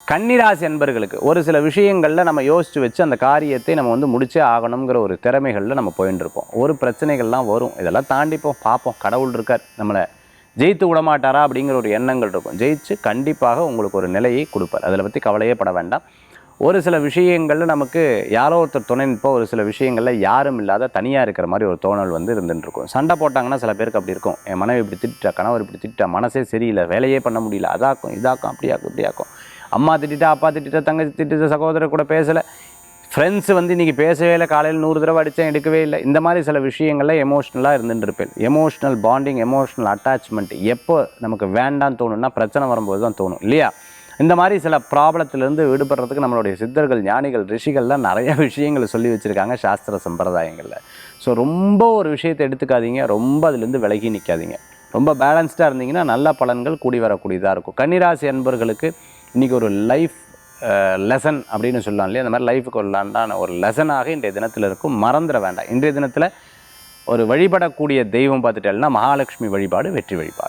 கன்னிராசி அன்பர்களுக்கு ஒரு சில விஷயங்களில் நம்ம யோசித்து வச்சு அந்த காரியத்தை நம்ம வந்து முடிச்சே ஆகணுங்கிற ஒரு திறமைகளில் நம்ம போயின்னு இருப்போம். ஒரு பிரச்சனைகள்லாம் வரும், இதெல்லாம் தாண்டிப்போம், பார்ப்போம், கடவுள் இருக்கார், நம்மளை ஜெயித்து விடமாட்டாரா அப்படிங்கிற ஒரு எண்ணங்கள் இருக்கும். ஜெயிச்சு கண்டிப்பாக உங்களுக்கு ஒரு நிலையை கொடுப்பார், அதில் பற்றி கவலையே பட வேண்டாம். ஒரு சில விஷயங்களில் நமக்கு யாரோ ஒருத்தர் துணை நிற்போம், ஒரு சில விஷயங்களில் யாரும் இல்லாத தனியாக இருக்கிற மாதிரி ஒரு தோணல் வந்து இருந்துருக்கும். சண்டை போட்டாங்கன்னா சில பேருக்கு அப்படி இருக்கும், என் மனைவி இப்படி திட்டா, கணவர் இப்படி திட்டா, மனசே சரியில்லை, வேலையே பண்ண முடியல, அதாக்கும் இதாக்கும் அப்படியாக்கும் இப்படியாக்கும், அம்மா திட்டா, அப்பா திட்டா, தங்கச்சி திட்டா, சகோதரர் கூட பேசலை, ஃப்ரெண்ட்ஸு வந்து இன்றைக்கி பேசவே இல்லை, காலையில் 100 தடவை அடித்தேன் எடுக்கவே இல்லை, இந்த மாதிரி சில விஷயங்களில் எமோஷ்னலாக இருந்துட்டு இருப்பேன். எமோஷ்னல் பாண்டிங், எமோஷ்னல் அட்டாச்மெண்ட் எப்போ நமக்கு வேண்டான்னு தோணுன்னா பிரச்சனை வரும்போது தான் தோணும் இல்லையா? இந்த மாதிரி சில ப்ராப்ளத்திலேருந்து விடுபடுறதுக்கு நம்மளுடைய சித்தர்கள், ஞானிகள், ரிஷிகள்லாம் நிறைய விஷயங்களை சொல்லி வச்சுருக்காங்க சாஸ்திர சம்பிரதாயங்களில். ஸோ ரொம்ப ஒரு விஷயத்தை எடுத்துக்காதீங்க, ரொம்ப அதுலேருந்து விலகி நிற்காதீங்க, ரொம்ப பேலன்ஸ்டாக இருந்தீங்கன்னா நல்ல பலன்கள் கூடி வரக்கூடியதாக இருக்கும். கன்னிராசி அன்பர்களுக்கு இன்றைக்கி ஒரு லைஃப் லெசன் அப்படின்னு சொல்லலாம் இல்லையா? அந்த மாதிரி லைஃபுக்கு ஒரு லெசனாக இன்றைய தினத்தில் இருக்கும், மறந்துட வேண்டாம். இன்றைய தினத்தில் ஒரு வழிபடக்கூடிய தெய்வம் பார்த்துட்டேன்னா மகாலட்சுமி வழிபாடு வெற்றி வழிபாடு.